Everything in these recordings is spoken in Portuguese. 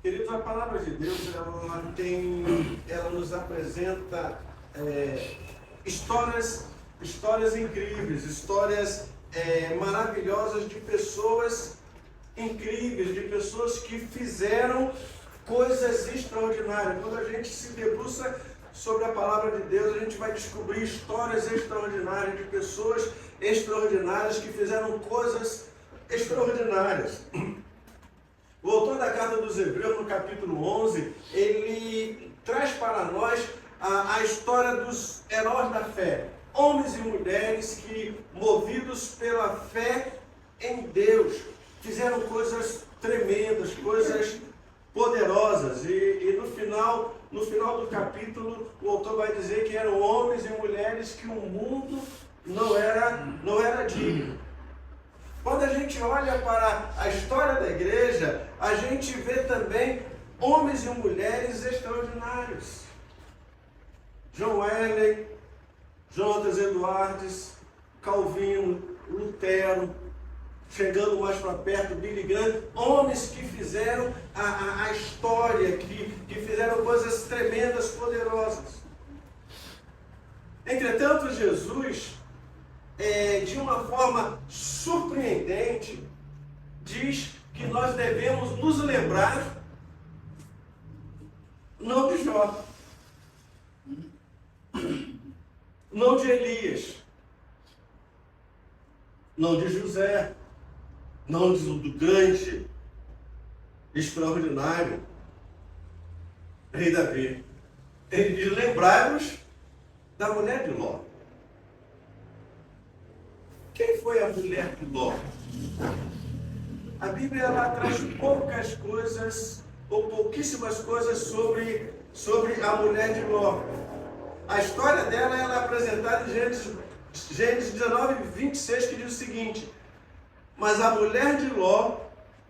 Queridos, a palavra de Deus, ela nos apresenta histórias incríveis, histórias maravilhosas de pessoas incríveis, de pessoas que fizeram coisas extraordinárias. Quando a gente se debruça sobre a palavra de Deus, a gente vai descobrir histórias extraordinárias de pessoas extraordinárias que fizeram coisas extraordinárias. O autor da carta dos Hebreus, no capítulo 11, ele traz para nós a história dos heróis da fé. Homens e mulheres que, movidos pela fé em Deus, fizeram coisas tremendas, coisas poderosas. E no final do capítulo, o autor vai dizer que eram homens e mulheres que o mundo não era digno. Quando a gente olha para a história da igreja, a gente vê também homens e mulheres extraordinários. John Wesley, Jonas Eduardes, Calvino, Lutero, chegando mais para perto, Billy Graham, homens que fizeram a história, que fizeram coisas tremendas, poderosas. Entretanto, Jesus, de uma forma surpreendente, diz que nós devemos nos lembrar não de Jó, não de Elias, não de José, não do grande, extraordinário rei Davi. Ele diz: lembrai-vos da mulher de Ló. Quem foi a mulher de Ló? A Bíblia ela traz poucas coisas, ou pouquíssimas coisas sobre a mulher de Ló. A história dela ela é apresentada em Gênesis 19, 26, que diz o seguinte: mas a mulher de Ló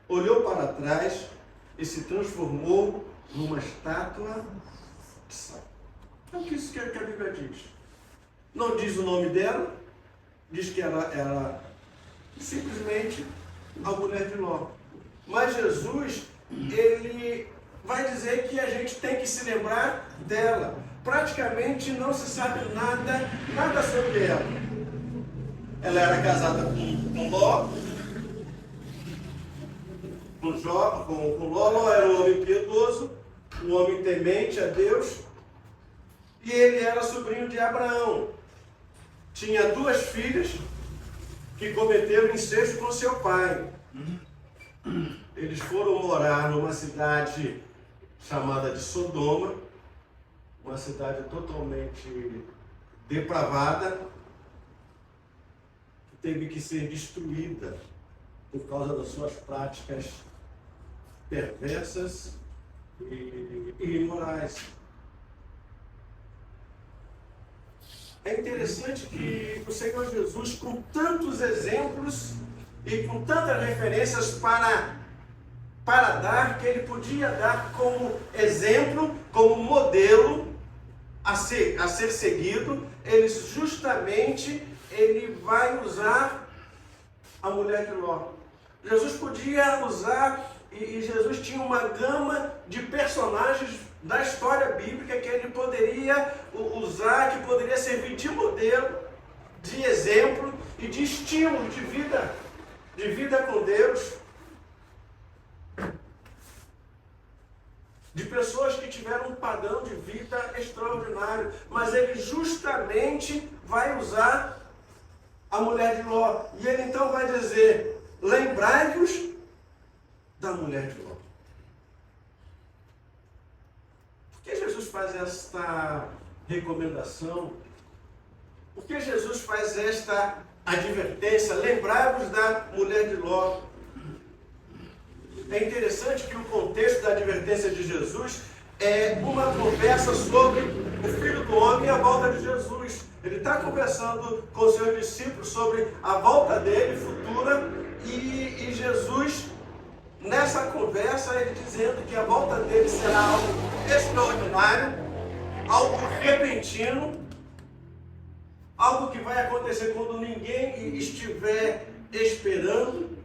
olhou para trás e se transformou numa estátua de sal. É o que isso que a Bíblia diz. Não diz o nome dela, diz que ela era simplesmente a mulher de Ló. Mas Jesus, ele vai dizer que a gente tem que se lembrar dela. Praticamente não se sabe nada sobre ela. Ela era casada com Ló, com Ló. Ló era um homem piedoso, um homem temente a Deus, e ele era sobrinho de Abraão. Tinha duas filhas que cometeram incesto com seu pai. Eles foram morar numa cidade chamada de Sodoma, uma cidade totalmente depravada, que teve que ser destruída por causa das suas práticas perversas e imorais. É interessante que o Senhor Jesus, com tantos exemplos e com tantas referências para dar, que ele podia dar como exemplo, como modelo a ser seguido, ele vai usar a mulher de Ló. Jesus podia usar, e Jesus tinha uma gama de personagens da história bíblica que ele poderia usar, que poderia servir de modelo, de exemplo e de estímulo de vida com Deus, de pessoas que tiveram um padrão de vida extraordinário. Mas ele justamente vai usar a mulher de Ló. E ele então vai dizer: lembrai-vos da mulher de Ló. Por que Jesus faz esta recomendação? Por que Jesus faz esta advertência? Lembrai-vos da mulher de Ló. É interessante que o contexto da advertência de Jesus é uma conversa sobre o Filho do Homem e a volta de Jesus. Ele está conversando com os seus discípulos sobre a volta dele futura, e Jesus, nessa conversa, ele dizendo que a volta dele será algo extraordinário, algo repentino, algo que vai acontecer quando ninguém estiver esperando.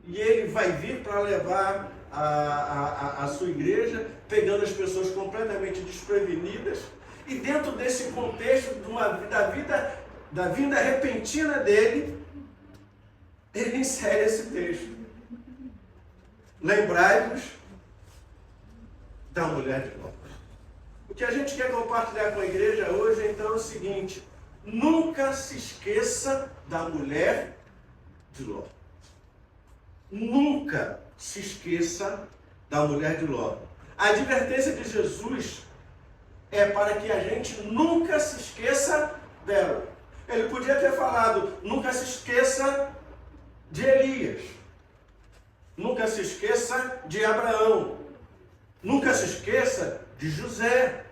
e ele vai vir para levar a sua igreja, pegando as pessoas completamente desprevenidas, e dentro desse contexto da vinda repentina dele, ele insere esse texto. Lembrai-vos da mulher de Ló. O que a gente quer compartilhar com a igreja hoje, então, é o seguinte: nunca se esqueça da mulher de Ló. Nunca se esqueça da mulher de Ló. A advertência de Jesus é para que a gente nunca se esqueça dela. Ele podia ter falado, nunca se esqueça de Elias. Nunca se esqueça de Abraão. Nunca se esqueça de José.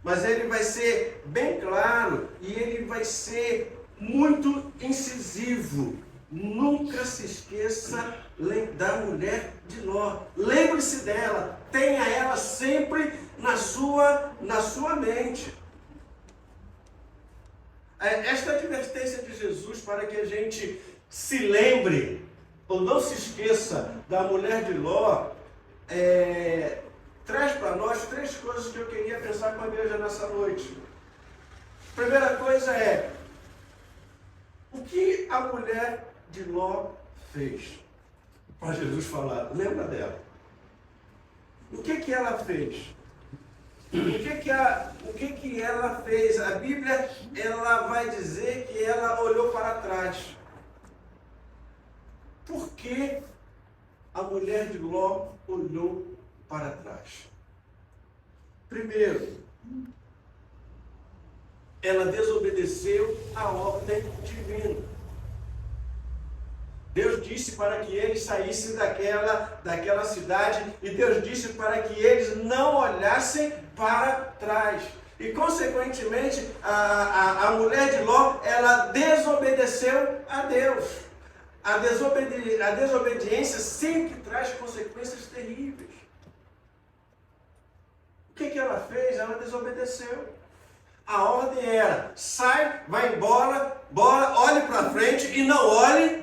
Mas ele vai ser bem claro e ele vai ser muito incisivo. Nunca se esqueça da mulher de Ló. Lembre-se dela. Tenha ela sempre na sua mente. Esta advertência de Jesus para que a gente se lembre ou não se esqueça da mulher de Ló, traz para nós 3 coisas que eu queria pensar com a igreja nessa noite. Primeira coisa é, o que a mulher de Ló fez? Para Jesus falar, lembra dela. O que ela fez? O que ela fez? A Bíblia, ela vai dizer que ela olhou para trás. Por que a mulher de Ló olhou para trás? Primeiro, ela desobedeceu a ordem divina. Deus disse para que eles saíssem daquela cidade, e Deus disse para que eles não olhassem para trás. E, consequentemente, a mulher de Ló, ela desobedeceu a Deus. A desobediência sempre traz consequências terríveis. O que ela fez? Ela desobedeceu. A ordem era, sai, vai embora, olhe para frente e não olhe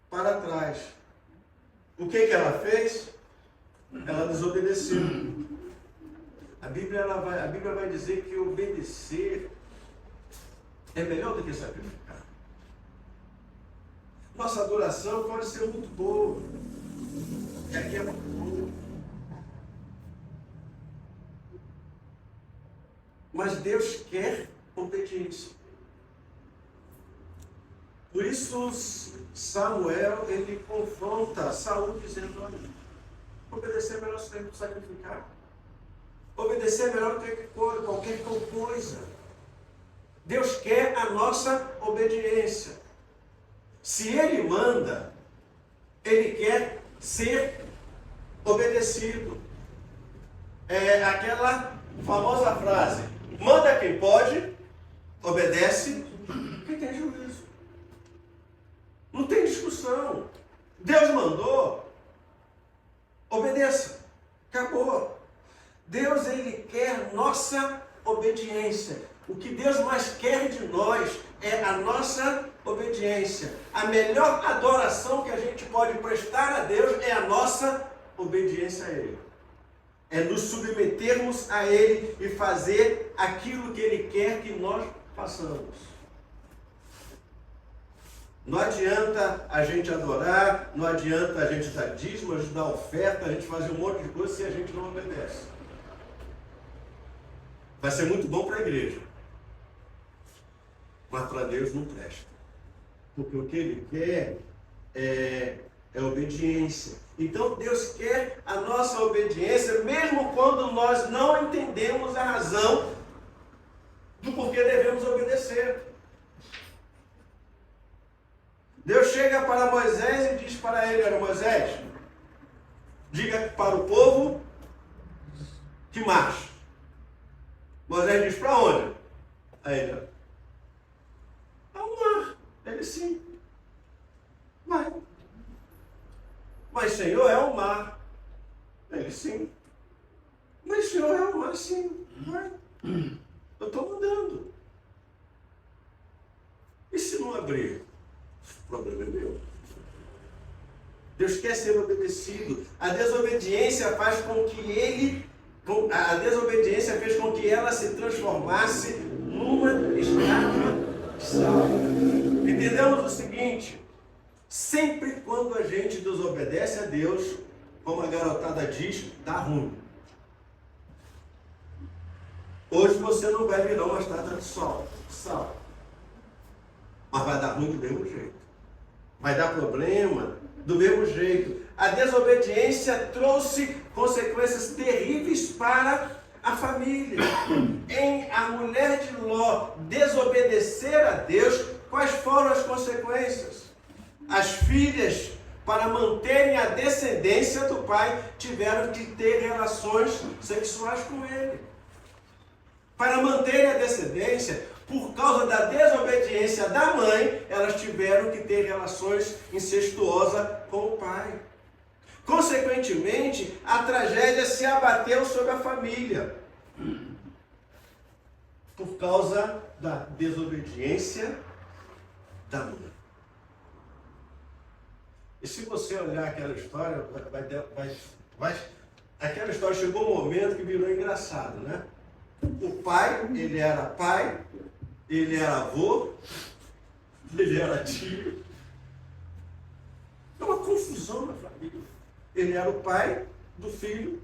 para trás. O que ela fez? Ela desobedeceu. A Bíblia vai dizer que obedecer é melhor do que sacrificar. Nossa adoração pode ser muito boa. E aqui é muito boa. Mas Deus quer obediência. Por isso Samuel, ele confronta Saul dizendo, olha, obedecer é melhor do que sacrificar. Obedecer é melhor do que qualquer coisa. Deus quer a nossa obediência. Se Ele manda, Ele quer ser obedecido. É aquela famosa frase, manda quem pode, obedece quem tem juízo. Não tem discussão. Deus mandou, obedeça. Acabou. Deus, Ele quer nossa obediência. O que Deus mais quer de nós é a nossa obediência. A melhor adoração que a gente pode prestar a Deus é a nossa obediência a Ele. É nos submetermos a Ele e fazer aquilo que Ele quer que nós façamos. Não adianta a gente adorar, não adianta a gente dar dízimo, a gente dar oferta, a gente fazer um monte de coisa se a gente não obedece. Vai ser muito bom para a igreja, mas para Deus não presta. Porque o que Ele quer é obediência. Então Deus quer a nossa obediência, mesmo quando nós não entendemos a razão do porquê devemos obedecer. Deus chega para Moisés e diz para ele, olha, Moisés, diga para o povo que marche. Moisés diz, para onde? Aí ele, ao mar. Ele, sim. Vai. Mas, Senhor, é o mar. Ele, sim. Mas, Senhor, é o mar, sim. Vai. Eu estou mandando. E se não abrir? O problema é meu. Deus quer ser obedecido. A desobediência faz com que a desobediência fez com que ela se transformasse numa estátua de sal. Entendemos o seguinte: sempre quando a gente desobedece a Deus, como a garotada diz, dá ruim. Hoje você não vai virar uma estátua de sal, mas vai dar ruim do mesmo jeito. Vai dar problema do mesmo jeito. A desobediência trouxe consequências terríveis para a família. Em a mulher de Ló desobedecer a Deus, quais foram as consequências? As filhas, para manterem a descendência do pai, tiveram que ter relações sexuais com ele. Para manterem a descendência, por causa da desobediência da mãe, elas tiveram que ter relações incestuosas com o pai. Consequentemente, a tragédia se abateu sobre a família. Por causa da desobediência da mãe. E se você olhar aquela história, aquela história chegou um momento que virou engraçado, né? O pai, ele era avô, ele era tio. É uma confusão na família. Ele era o pai do filho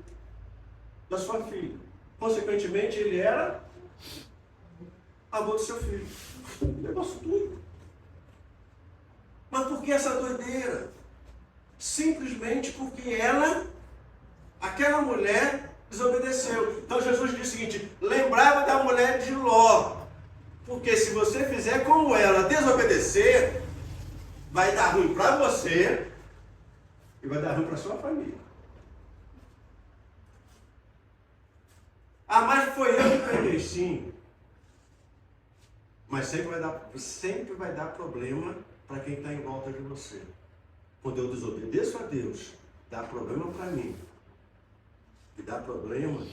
da sua filha. Consequentemente, ele era avô do seu filho. Negócio doido. Mas por que essa doideira? Simplesmente porque aquela mulher, desobedeceu. Então Jesus disse o seguinte: lembrava da mulher de Ló. Porque se você fizer como ela, desobedecer, vai dar ruim para você e vai dar ruim para sua família. Ah, mas foi eu que peguei, sim. Mas sempre vai dar problema para quem está em volta de você. Quando eu desobedeço a Deus, dá problema para mim. E dá problema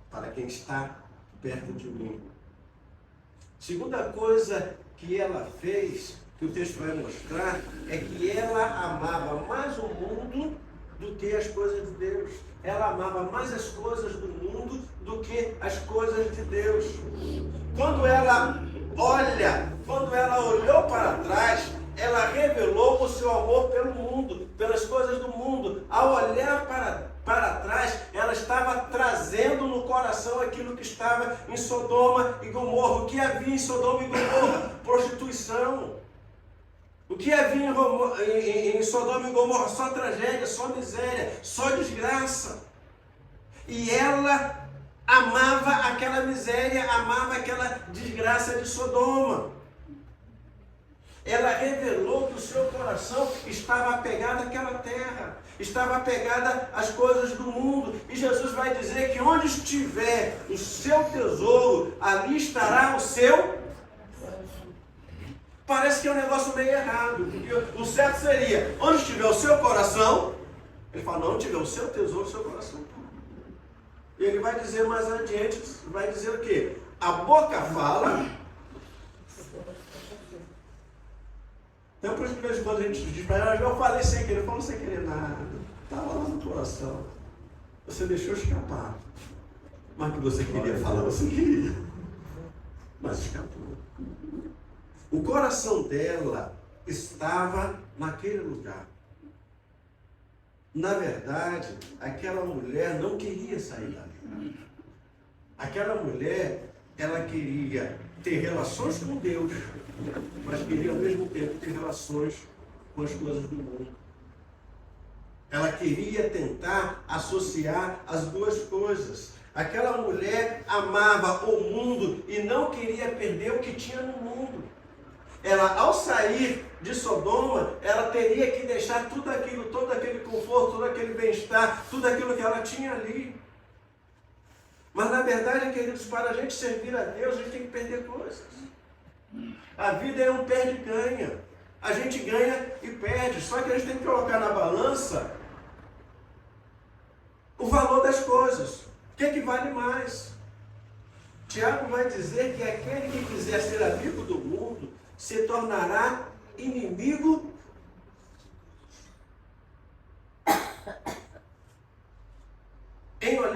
para quem está perto de mim. Segunda coisa que ela fez, que o texto vai mostrar, é que ela amava mais o mundo do que as coisas de Deus. Ela amava mais as coisas do mundo do que as coisas de Deus. Quando ela olhou para trás, ela revelou o seu amor pelo mundo, pelas coisas do mundo. Ao olhar para trás, ela estava trazendo no coração aquilo que estava em Sodoma e Gomorra. O que havia em Sodoma e Gomorra? Prostituição. O que havia em Sodoma e Gomorra? Só tragédia, só miséria, só desgraça. E ela amava aquela miséria, amava aquela desgraça de Sodoma. Ela revelou que o seu coração estava apegado àquela terra, estava apegada às coisas do mundo. E Jesus vai dizer que onde estiver o seu tesouro, ali estará o seu. Parece que é um negócio meio errado, porque o certo seria, onde estiver o seu coração, ele fala, não, onde estiver o seu tesouro, o seu coração. E ele vai dizer mais adiante, vai dizer o quê? A boca fala. Então, por isso que de vez em quando a gente diz para ela, eu falei sem querer, eu falo sem querer nada. Estava lá no coração. Você deixou escapar. Mas que você queria falar, você queria. Mas escapou. O coração dela estava naquele lugar. Na verdade, aquela mulher não queria sair dali. Aquela mulher, ela queria ter relações com Deus, mas queria ao mesmo tempo ter relações com as coisas do mundo. Ela queria tentar associar as duas coisas. Aquela mulher amava o mundo e não queria perder o que tinha no mundo. Ela, ao sair de Sodoma, ela teria que deixar tudo aquilo, todo aquele conforto, todo aquele bem-estar, tudo aquilo que ela tinha ali. Mas na verdade, queridos, para a gente servir a Deus, a gente tem que perder coisas. A vida é um perde-ganha. A gente ganha e perde. Só que a gente tem que colocar na balança o valor das coisas. O que é que vale mais? Tiago vai dizer que aquele que quiser ser amigo do mundo se tornará inimigo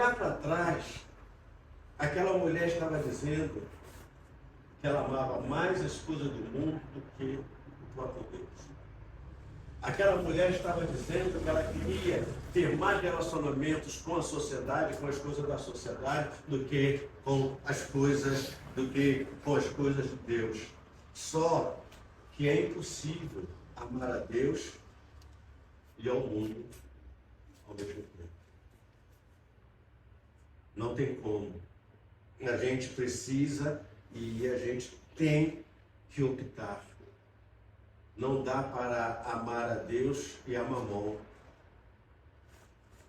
olhar para trás, aquela mulher estava dizendo que ela amava mais as coisas do mundo do que o próprio Deus. Aquela mulher estava dizendo que ela queria ter mais relacionamentos com a sociedade, com as coisas da sociedade, do que com as coisas de Deus. Só que é impossível amar a Deus e ao mundo ao mesmo tempo. Não tem como. A gente precisa e a gente tem que optar. Não dá para amar a Deus e a mamon.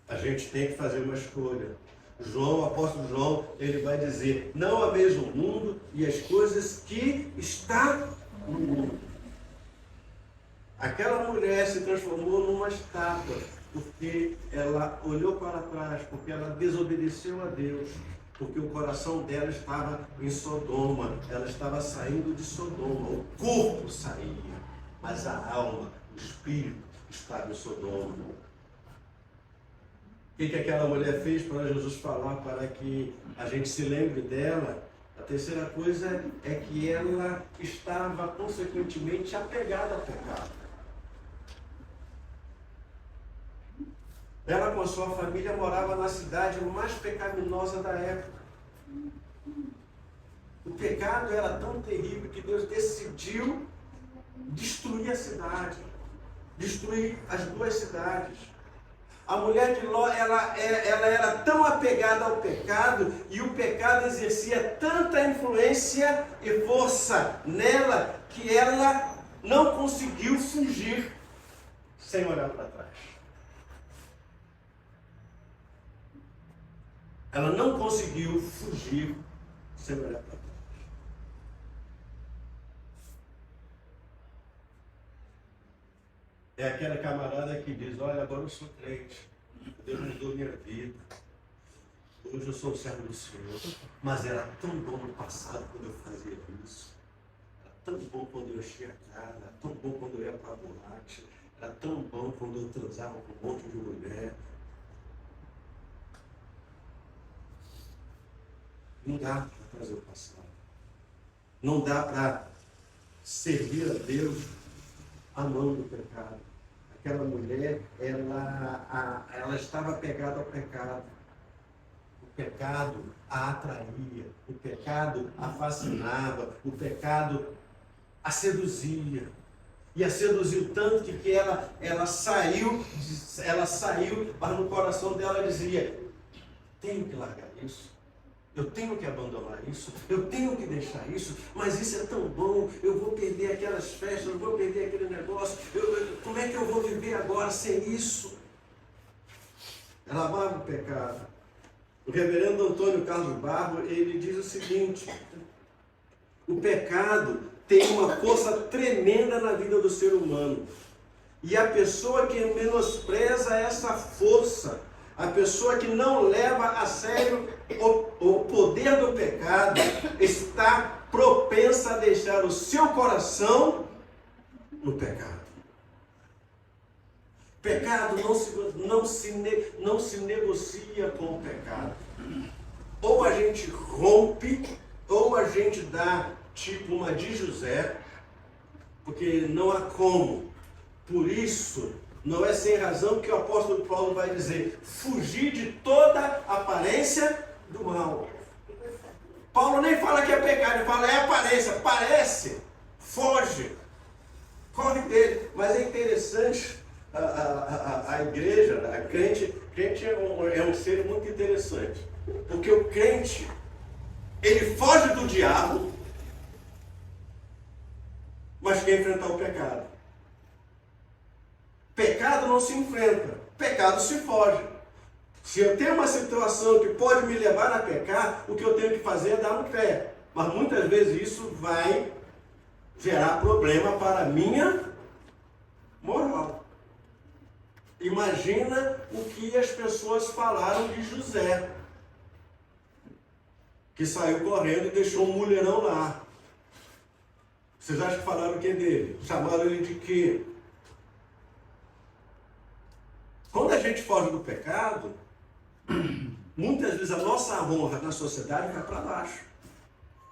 A gente tem que fazer uma escolha. João, o apóstolo João, ele vai dizer: não ameis o mundo e as coisas que está no mundo. Aquela mulher se transformou numa estátua, porque ela olhou para trás, porque ela desobedeceu a Deus, porque o coração dela estava em Sodoma, ela estava saindo de Sodoma, o corpo saía, mas a alma, o espírito estava em Sodoma. O que aquela mulher fez para Jesus falar, para que a gente se lembre dela? A terceira coisa é que ela estava, consequentemente, apegada ao pecado. Ela, com a sua família, morava na cidade mais pecaminosa da época. O pecado era tão terrível que Deus decidiu destruir a cidade, destruir as duas cidades. A mulher de Ló, ela era tão apegada ao pecado, e o pecado exercia tanta influência e força nela, que ela não conseguiu fugir sem olhar para trás. Ela não conseguiu fugir sem olhar para trás. É aquela camarada que diz: olha, agora eu sou crente, Deus mudou minha vida, hoje eu sou servo do Senhor, mas era tão bom no passado quando eu fazia isso, era tão bom quando eu enchia a cara, era tão bom quando eu ia para a boate, era tão bom quando eu transava com um monte de mulher. Não dá para trazer o passado. Não dá para servir a Deus amando o pecado. Aquela mulher, ela estava apegada ao pecado. O pecado a atraía, o pecado a fascinava, o pecado a seduzia. E a seduziu tanto que ela saiu, mas no coração dela dizia: tenho que largar isso. Eu tenho que abandonar isso, eu tenho que deixar isso, mas isso é tão bom, eu vou perder aquelas festas, eu vou perder aquele negócio, como é que eu vou viver agora sem isso? Ela amava o pecado. O reverendo Antônio Carlos Barro, ele diz o seguinte: o pecado tem uma força tremenda na vida do ser humano, e a pessoa que menospreza essa força, a pessoa que não leva a sério o poder do pecado, está propensa a deixar o seu coração no pecado. Pecado não se negocia com o pecado. Ou a gente rompe, ou a gente dá tipo uma de José, porque não há como. Por isso, não é sem razão que o apóstolo Paulo vai dizer: fugir de toda aparência do mal. Paulo nem fala que é pecado, ele fala: é aparência, parece, foge, corre dele. Mas é interessante, a igreja, a crente é um ser muito interessante, porque o crente, ele foge do diabo, mas quer enfrentar o pecado. Pecado não se enfrenta, pecado se foge. Se eu tenho uma situação que pode me levar a pecar, o que eu tenho que fazer é dar no pé. Mas muitas vezes isso vai gerar problema para a minha moral. Imagina o que as pessoas falaram de José, que saiu correndo e deixou um mulherão lá. Vocês acham que falaram o que dele? Chamaram ele de quê? Quando a gente foge do pecado, muitas vezes a nossa honra na sociedade vai para baixo.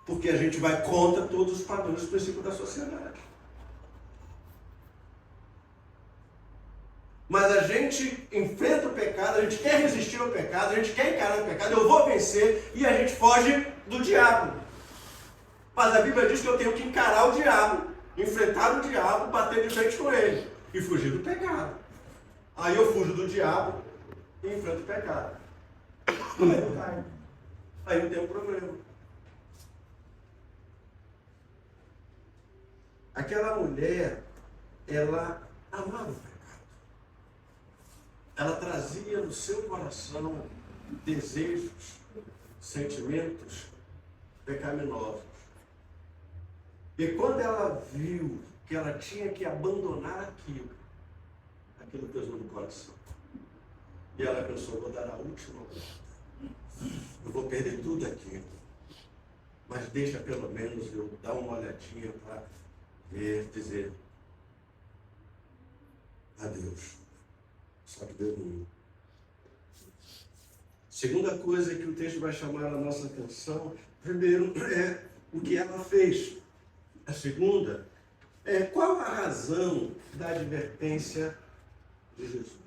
Porque a gente vai contra todos os padrões e princípios da sociedade. Mas a gente enfrenta o pecado, a gente quer resistir ao pecado, a gente quer encarar o pecado, eu vou vencer, e a gente foge do diabo. Mas a Bíblia diz que eu tenho que encarar o diabo, enfrentar o diabo, bater de frente com ele e fugir do pecado. Aí eu fujo do diabo e enfrento o pecado. Aí eu caio. Aí eu tenho um problema. Aquela mulher, ela amava o pecado. Ela trazia no seu coração desejos, sentimentos pecaminosos. E quando ela viu que ela tinha que abandonar aquilo pesou no coração. E ela pensou, vou dar a última volta. Eu vou perder tudo aqui. Mas deixa pelo menos eu dar uma olhadinha para ver, dizer adeus. Só que Deus não. Segunda coisa que o texto vai chamar a nossa atenção, primeiro é o que ela fez. A segunda é qual a razão da advertência de Jesus.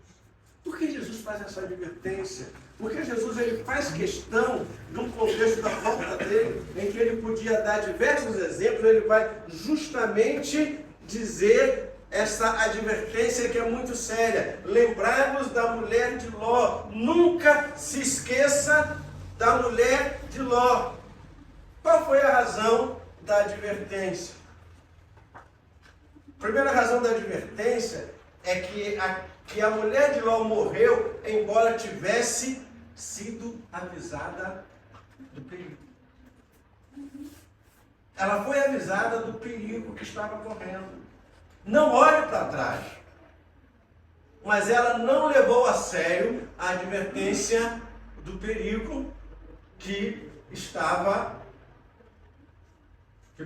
Por que Jesus faz essa advertência? Porque Jesus ele faz questão de um contexto da volta dele, em que ele podia dar diversos exemplos, ele vai justamente dizer essa advertência que é muito séria. Lembrai-vos da mulher de Ló. Nunca se esqueça da mulher de Ló. Qual foi a razão da advertência? A primeira razão da advertência é que a mulher de Ló morreu, embora tivesse sido avisada do perigo. Ela foi avisada do perigo que estava correndo. Não olhe para trás. Mas ela não levou a sério a advertência do perigo que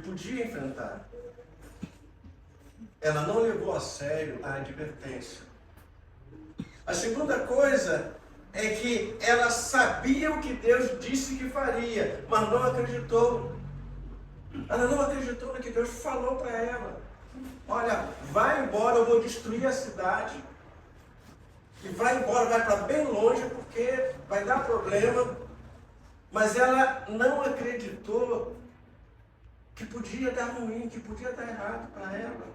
podia enfrentar. Ela não levou a sério a advertência. A segunda coisa é que ela sabia o que Deus disse que faria, mas não acreditou. Ela não acreditou no que Deus falou para ela. Olha, vai embora, eu vou destruir a cidade. E vai embora, vai para bem longe, porque vai dar problema. Mas ela não acreditou que podia dar ruim, que podia dar errado para ela.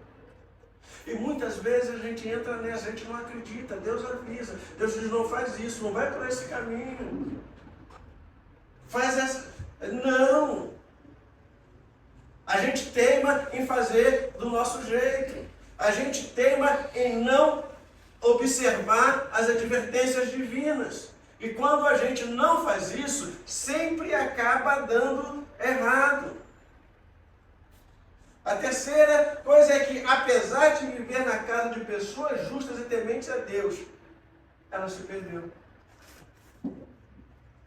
E muitas vezes a gente entra nessa, a gente não acredita, Deus avisa, Deus diz, não faz isso, não vai por esse caminho. Faz essa... Não! A gente teima em fazer do nosso jeito. A gente teima em não observar as advertências divinas. E quando a gente não faz isso, sempre acaba dando errado. A terceira coisa é que, apesar de viver na casa de pessoas justas e tementes a Deus, ela se perdeu.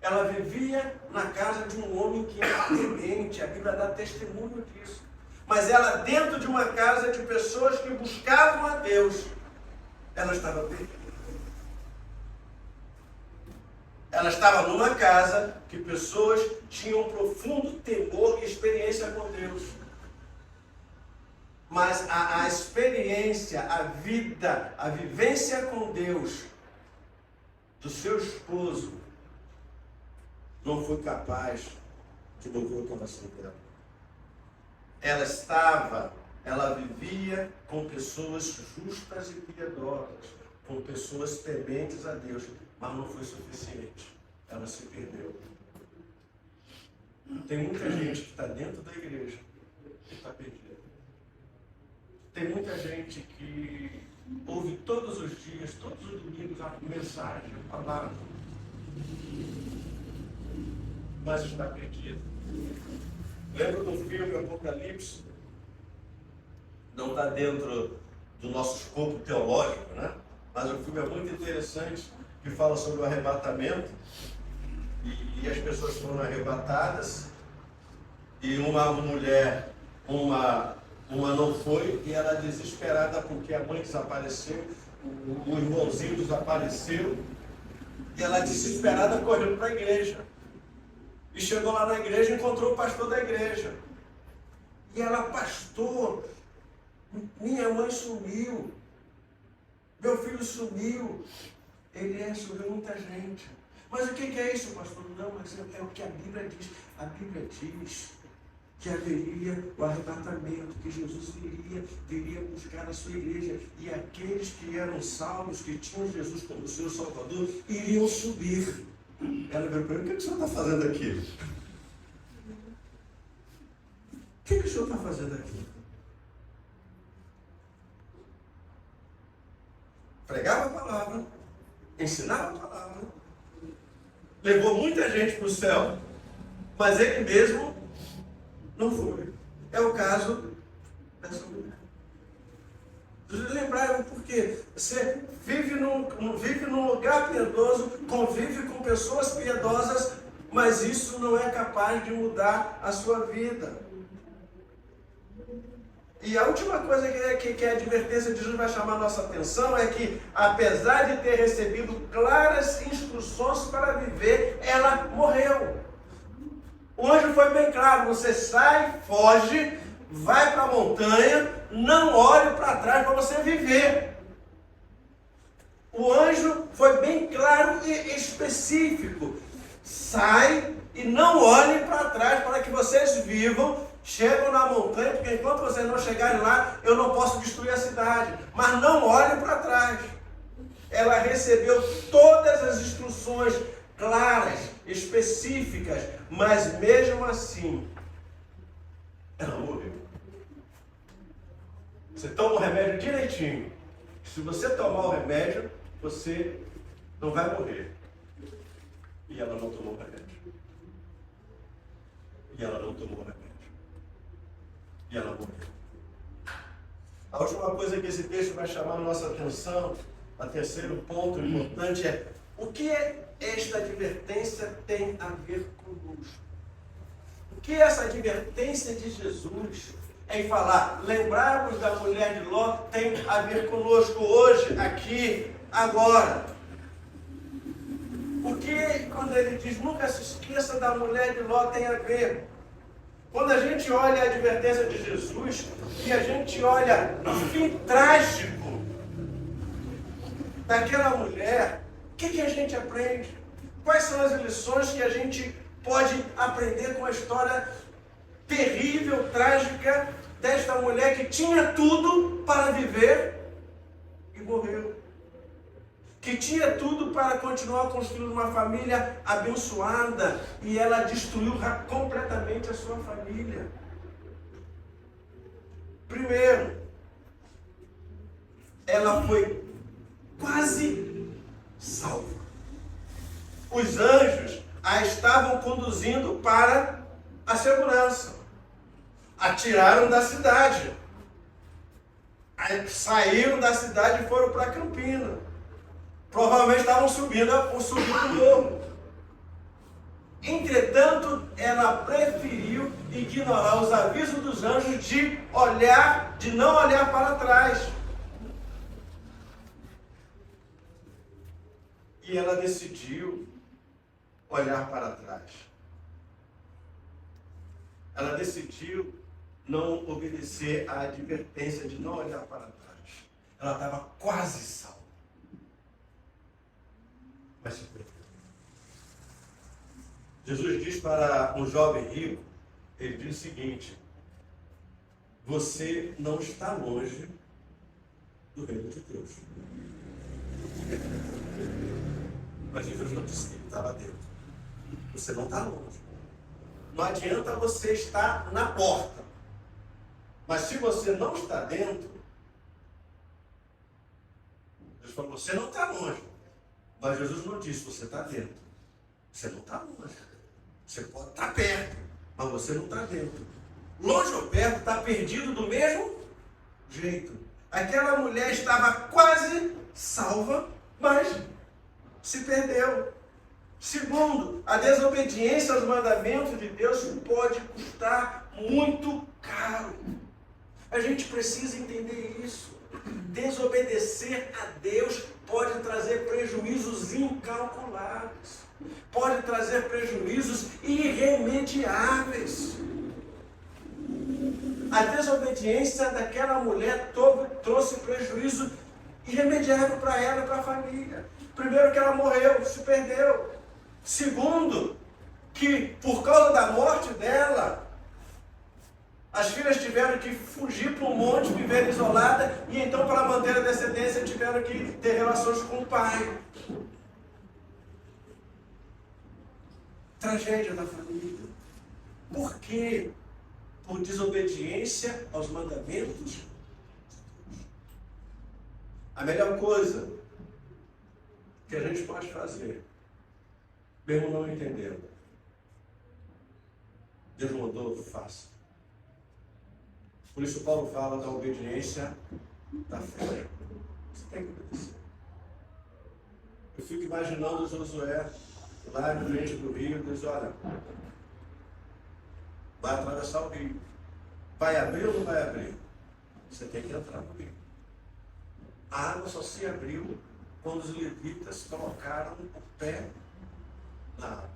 Ela vivia na casa de um homem que era temente, a Bíblia dá testemunho disso. Mas ela, dentro de uma casa de pessoas que buscavam a Deus, ela estava perdida. Ela estava numa casa que pessoas tinham profundo temor e experiência com Deus. Mas a experiência, a vida, a vivência com Deus do seu esposo não foi capaz de mover o coração dela. Ela vivia com pessoas justas e piedosas, com pessoas tementes a Deus, mas não foi suficiente. Ela se perdeu. Tem muita gente que está dentro da igreja que está perdida. Tem muita gente que ouve todos os dias, todos os domingos, a mensagem, a palavra, mas está perdido. Lembro do filme Apocalipse? Não está dentro do nosso escopo teológico, né? Mas o filme é muito interessante, que fala sobre o arrebatamento, e as pessoas foram arrebatadas, e uma mulher, uma não foi, e ela desesperada porque a mãe desapareceu, o irmãozinho desapareceu, E ela, desesperada, correu para a igreja. E chegou lá na igreja e encontrou o pastor da igreja. E ela, pastor, minha mãe sumiu. Meu filho sumiu. Ele sumiu muita gente. Mas o que é isso, pastor? Não, mas é o que a Bíblia diz. A Bíblia diz que haveria o arrebatamento, que Jesus viria buscar a sua igreja. E aqueles que eram salvos, que tinham Jesus como seu Salvador, iriam subir. Ela virou para ele: o que o senhor está fazendo aqui? O que o senhor está fazendo aqui? Pregava a palavra, ensinava a palavra, levou muita gente para o céu, mas ele mesmo não foi. É o caso dessa mulher. Lembraram porque você vive num lugar piedoso, convive com pessoas piedosas, mas isso não é capaz de mudar a sua vida. E a última coisa que a advertência de Jesus vai chamar a nossa atenção é que, apesar de ter recebido claras instruções para viver, ela morreu. O anjo foi bem claro: você sai, foge, vai para a montanha, não olhe para trás para você viver. O anjo foi bem claro e específico: sai e não olhe para trás para que vocês vivam. Chegam na montanha, porque enquanto vocês não chegarem lá, eu não posso destruir a cidade. Mas não olhem para trás. Ela recebeu todas as instruções claras, específicas, mas mesmo assim, ela morreu. Você toma o remédio direitinho. Se você tomar o remédio, você não vai morrer. E ela não tomou o remédio. E ela não tomou o remédio. E ela morreu. A última coisa que esse texto vai chamar a nossa atenção, o terceiro ponto importante é: o que esta advertência tem a ver conosco? O que essa advertência de Jesus em falar, lembrar-vos da mulher de Ló, tem a ver conosco hoje, aqui, agora? O que, quando ele diz nunca se esqueça da mulher de Ló, tem a ver? Quando a gente olha a advertência de Jesus e a gente olha o fim trágico daquela mulher, o que a gente aprende? Quais são as lições que a gente pode aprender com a história terrível, trágica desta mulher que tinha tudo para viver e morreu? Que tinha tudo para continuar construindo uma família abençoada e ela destruiu completamente a sua família. Primeiro, ela foi quase salva. Os anjos a estavam conduzindo para a segurança. A tiraram da cidade. Saíram da cidade e foram para a Campina. Provavelmente estavam subindo o morro. Entretanto, ela preferiu ignorar os avisos dos anjos de não olhar para trás. E ela decidiu olhar para trás. Ela decidiu não obedecer à advertência de não olhar para trás. Ela estava quase salva. Mas se perdeu. Jesus diz para um jovem rico, ele diz o seguinte: você não está longe do reino de Deus. Mas Jesus não disse que ele estava dentro. Você não está longe. Não adianta você estar na porta. Mas se você não está dentro, Jesus falou: você não está longe. Mas Jesus não disse: você está dentro. Você não está longe. Você pode estar perto, mas você não está dentro. Longe ou perto, está perdido do mesmo jeito. Aquela mulher estava quase salva, mas se perdeu. Segundo, a desobediência aos mandamentos de Deus pode custar muito caro. A gente precisa entender isso. Desobedecer a Deus pode trazer prejuízo prejuízos incalculáveis. Pode trazer prejuízos irremediáveis. A desobediência daquela mulher trouxe prejuízo irremediável para ela e para a família. Primeiro, que ela morreu, se perdeu. Segundo, que por causa da morte dela, as filhas tiveram que fugir para um monte, viver isolada, e então, para manter a descendência, tiveram que ter relações com o pai. Tragédia da família. Por quê? Por desobediência aos mandamentos. A melhor coisa que a gente pode fazer, mesmo não entendendo, Deus mandou, faça. Por isso Paulo fala da obediência da fé. Você tem que obedecer. Eu fico imaginando Josué lá na frente do rio, diz, olha, vai atravessar o rio. Vai abrir ou não vai abrir? Você tem que entrar no rio. A água só se abriu quando os levitas colocaram o pé na água.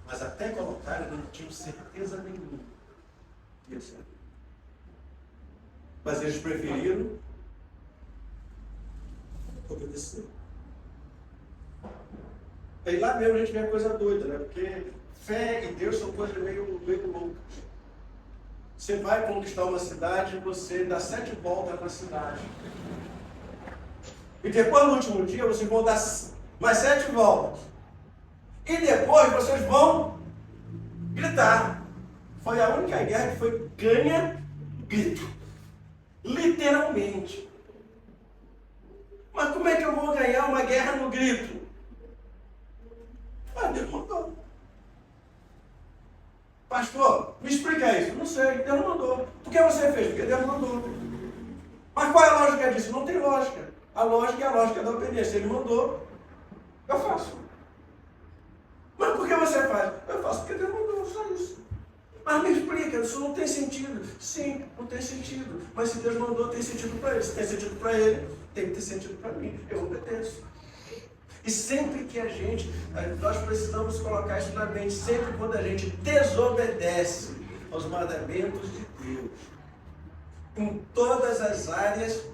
Mas até colocarem, não tinham certeza nenhuma que ia ser abrir. Mas eles preferiram obedecer. E lá mesmo a gente vê coisa doida, né? Porque fé e Deus são coisas meio loucas. Você vai conquistar uma cidade e você dá 7 voltas na cidade. E depois, no último dia, vocês vão dar mais 7 voltas. E depois vocês vão gritar. Foi a única guerra que foi ganha grito. Literalmente. Mas como é que eu vou ganhar uma guerra no grito? Ah, Deus mandou. Pastor, me explica isso. Não sei, Deus mandou. Por que você fez? Porque Deus mandou. Mas qual é a lógica disso? Não tem lógica. A lógica é a lógica da obediência. Ele mandou, eu faço. Mas por que você faz? Eu faço porque Deus mandou, só isso. Mas me explica, isso não tem sentido. Sim, não tem sentido. Mas se Deus mandou, tem sentido para ele. Se tem sentido para ele, tem que ter sentido para mim. Eu obedeço. E sempre que nós precisamos colocar isso na mente, sempre quando a gente desobedece aos mandamentos de Deus, em todas as áreas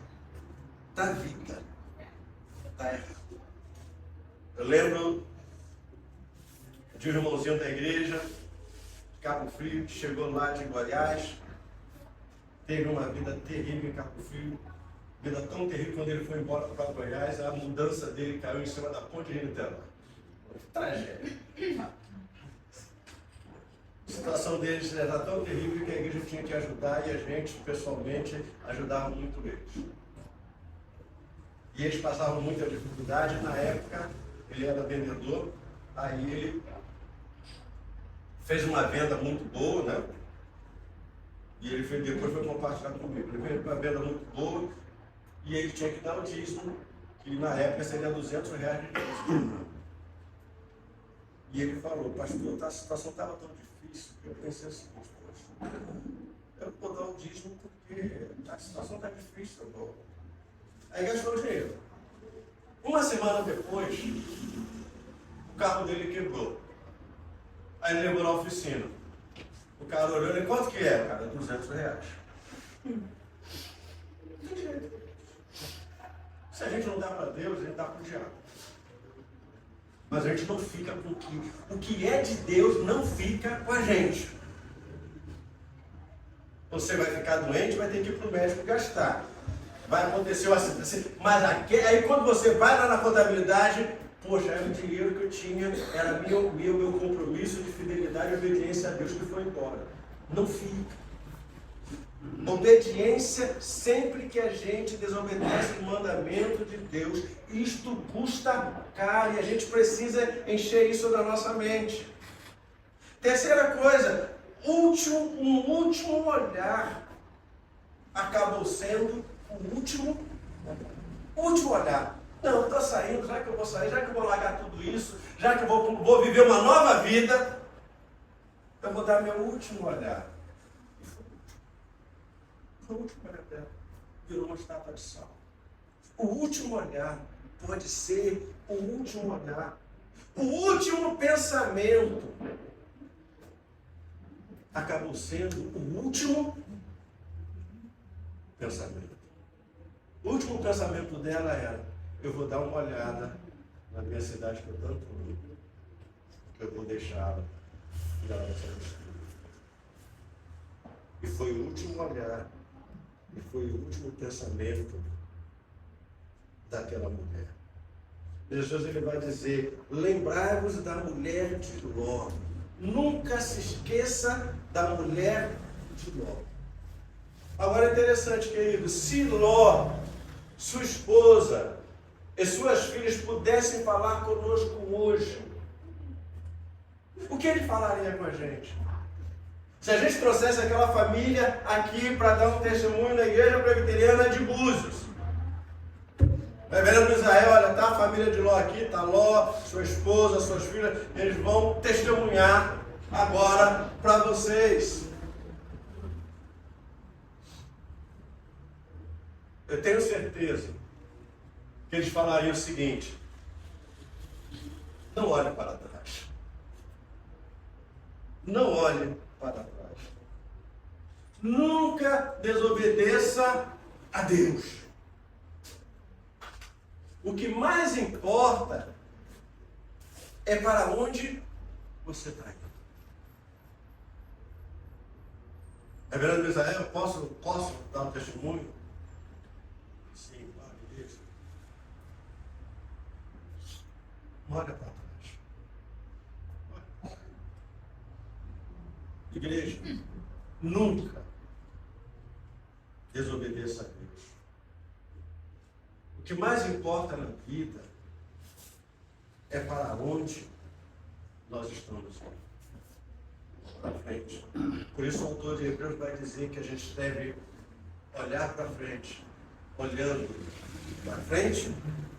da vida, está errado. Eu lembro de um irmãozinho da igreja, Cabo Frio, que chegou lá de Goiás, teve uma vida terrível em Cabo Frio, vida tão terrível quando ele foi embora para Goiás, a mudança dele caiu em cima da ponte de Niterói. Tragédia. A situação deles era tão terrível que a igreja tinha que ajudar e a gente, pessoalmente, ajudava muito eles. E eles passavam muita dificuldade. Na época, ele era vendedor, aí ele fez uma venda muito boa, né? E ele depois foi compartilhar comigo. Ele fez uma venda muito boa e ele tinha que dar o dízimo, que na época seria R$200 de dízimo. E ele falou, pastor, a situação estava tão difícil que eu pensei assim, poxa, eu vou dar o dízimo porque a situação está difícil. Eu vou. Aí gastou o dinheiro. Uma semana depois, o carro dele quebrou. Aí ele levou na oficina. O cara olhou e quanto que é? Cara, R$200. Não tem jeito. Se a gente não dá para Deus, a gente dá para o diabo. Mas a gente não fica com o que é de Deus não fica com a gente. Você vai ficar doente, vai ter que ir para o médico gastar. Vai acontecer um acidente. Mas aí quando você vai lá na contabilidade, poxa, era o dinheiro que eu tinha, era meu compromisso de fidelidade e obediência a Deus que foi embora. Não fica. Obediência, sempre que a gente desobedece o mandamento de Deus, isto custa caro e a gente precisa encher isso da nossa mente. Terceira coisa, um último olhar acabou sendo o último olhar. Não, eu estou saindo, já que eu vou sair, já que eu vou largar tudo isso, já que eu vou viver uma nova vida, eu vou dar meu último olhar. Foi o último olhar dela. Virou uma estátua de sal. O último olhar pode ser o último olhar, o último pensamento. Acabou sendo o último pensamento. O último pensamento dela era: eu vou dar uma olhada na minha cidade que eu tanto amo, que eu vou deixá-la e ela vai ser destruída. E foi o último olhar, e foi o último pensamento daquela mulher. Jesus ele vai dizer: lembrai-vos da mulher de Ló. Nunca se esqueça da mulher de Ló. Agora é interessante, querido, se Ló, sua esposa e suas filhas pudessem falar conosco hoje, o que ele falaria com a gente? Se a gente trouxesse aquela família aqui para dar um testemunho na igreja presbiteriana de Búzios. Reverendo Israel, olha, tá a família de Ló aqui, tá Ló, sua esposa, suas filhas, eles vão testemunhar agora para vocês. Eu tenho certeza que eles falariam o seguinte: não olhe para trás. Não olhe para trás. Nunca desobedeça a Deus. O que mais importa é para onde você está indo. Reverendo Israel, posso dar um testemunho? Sim, claro, isso. Olha para trás. Igreja, nunca desobedeça a Deus. O que mais importa na vida é para onde nós estamos indo. Para frente. Por isso o autor de Hebreus vai dizer que a gente deve olhar para frente, olhando para frente,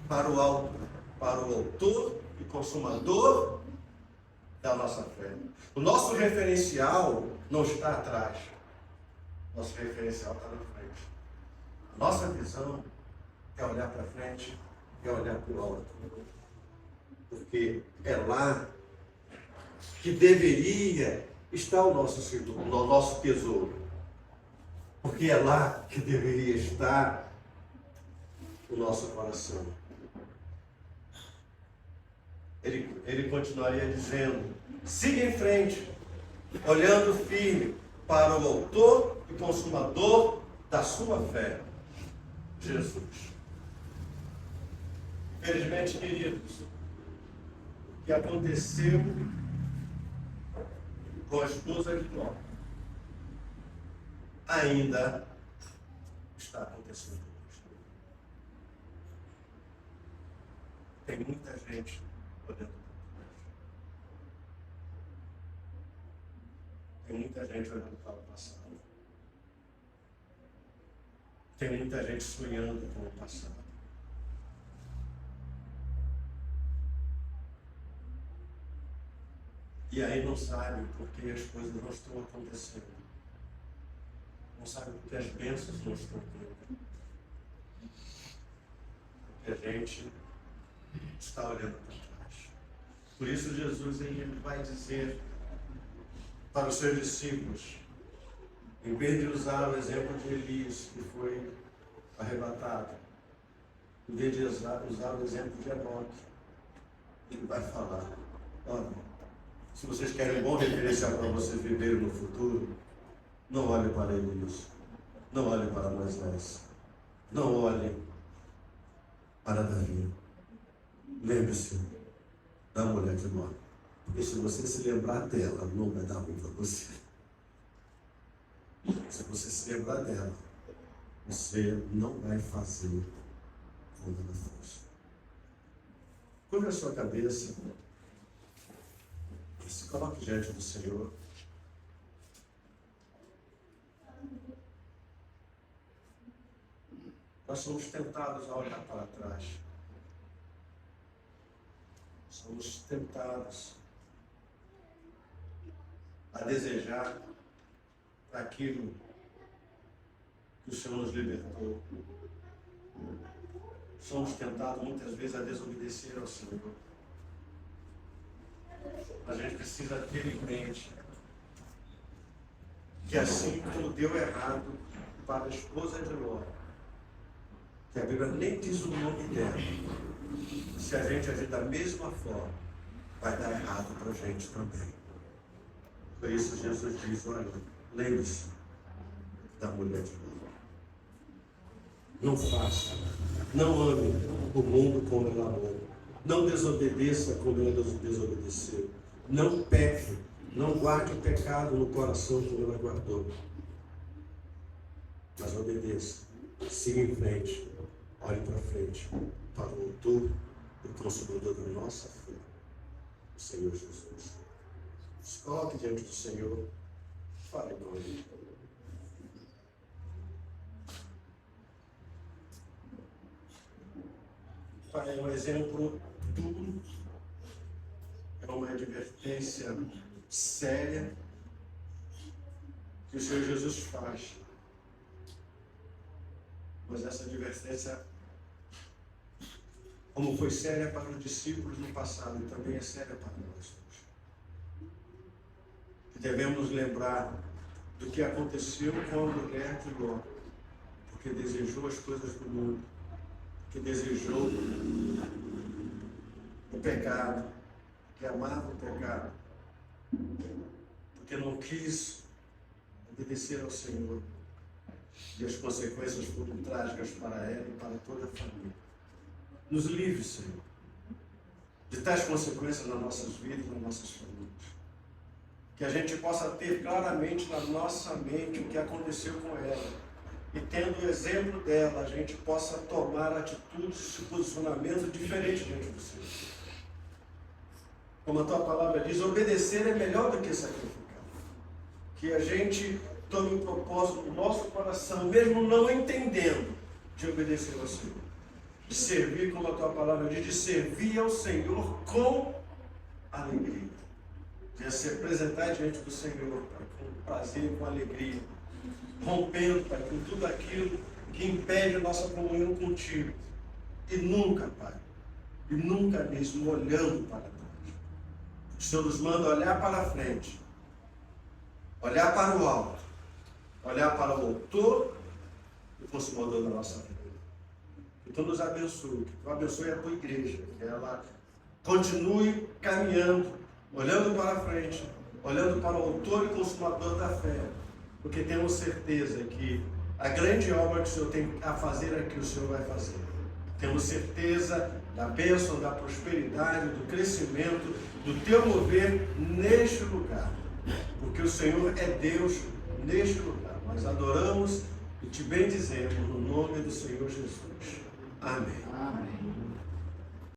para o alto, para o autor e consumador da nossa fé. O nosso referencial não está atrás. Nosso referencial está na frente. A nossa visão é olhar para frente e olhar para o alto. Porque é lá que deveria estar o nosso tesouro. Porque é lá que deveria estar o nosso coração. Ele continuaria dizendo: siga em frente, olhando firme para o autor e consumador da sua fé, Jesus. Infelizmente, queridos, o que aconteceu com a esposa de Ló ainda está acontecendo hoje. Tem muita gente olhando para trás. Tem muita gente olhando para o passado. Tem muita gente sonhando com o passado. E aí não sabe porque as coisas não estão acontecendo. Não sabe porque as bênçãos não estão vindo. Porque a gente está olhando para trás. Por isso Jesus ele vai dizer para os seus discípulos, em vez de usar o exemplo de Elias, que foi arrebatado, em vez de usar o exemplo de Enoque, ele vai falar: olha, se vocês querem um bom referencial para vocês viverem no futuro, não olhem para Elias, não olhem para Moisés, não olhem para Davi. Lembre-se da mulher de Ló. Porque se você se lembrar dela, não vai dar ruim para você. Se você se lembrar dela, você não vai fazer como ela fez. Curva a sua cabeça e se coloque diante do Senhor. Nós somos tentados a olhar para trás. Somos tentados a desejar aquilo que o Senhor nos libertou. somos tentados muitas vezes a desobedecer ao Senhor. A gente precisa ter em mente que assim como deu errado para a esposa de Ló, que a Bíblia nem diz o nome dela, se a gente agir da mesma forma, vai dar errado para a gente também. Por isso Jesus diz, olha, lembre-se da mulher de Ló. Não faça, não ame o mundo como ela ama. Não desobedeça como ela desobedeceu. Não peque, não guarde o pecado no coração como ela guardou. Mas obedeça, siga em frente, olhe para frente, para o autor e consumador da nossa fé, o Senhor Jesus. Se coloque diante do Senhor, fale com Ele. Pai, é um exemplo duro, é uma advertência séria que o Senhor Jesus faz. Mas essa advertência, como foi séria para os discípulos no passado, também é séria para nós hoje. E devemos lembrar do que aconteceu com a mulher de Ló, porque desejou as coisas do mundo, que desejou o pecado, que amava o pecado, porque não quis obedecer ao Senhor. E as consequências foram trágicas para ela e para toda a família. Nos livre, Senhor, de tais consequências nas nossas vidas, nas nossas famílias. Que a gente possa ter claramente na nossa mente o que aconteceu com ela. E tendo o exemplo dela, a gente possa tomar atitudes e posicionamentos diferentes diante do Senhor. Como a tua palavra diz, obedecer é melhor do que sacrificar. Que a gente tome um propósito no nosso coração, mesmo não entendendo, de obedecer ao Senhor. De servir, como a tua palavra diz, de servir ao Senhor com alegria. De se apresentar diante do Senhor, Pai, com prazer e com alegria. Rompendo, Pai, com tudo aquilo que impede a nossa comunhão contigo. E nunca, Pai, e nunca mesmo olhando para trás. O Senhor nos manda olhar para a frente, olhar para o alto, olhar para o autor e o consumador da nossa vida. Que tu nos abençoe, que tu abençoe a tua igreja, que ela continue caminhando, olhando para a frente, olhando para o autor e consumador da fé, porque temos certeza que a grande obra que o Senhor tem a fazer aqui, o Senhor vai fazer. Temos certeza da bênção, da prosperidade, do crescimento, do teu mover neste lugar. Porque o Senhor é Deus neste lugar. Nós adoramos e te bendizemos no nome do Senhor Jesus. Amém. Amém.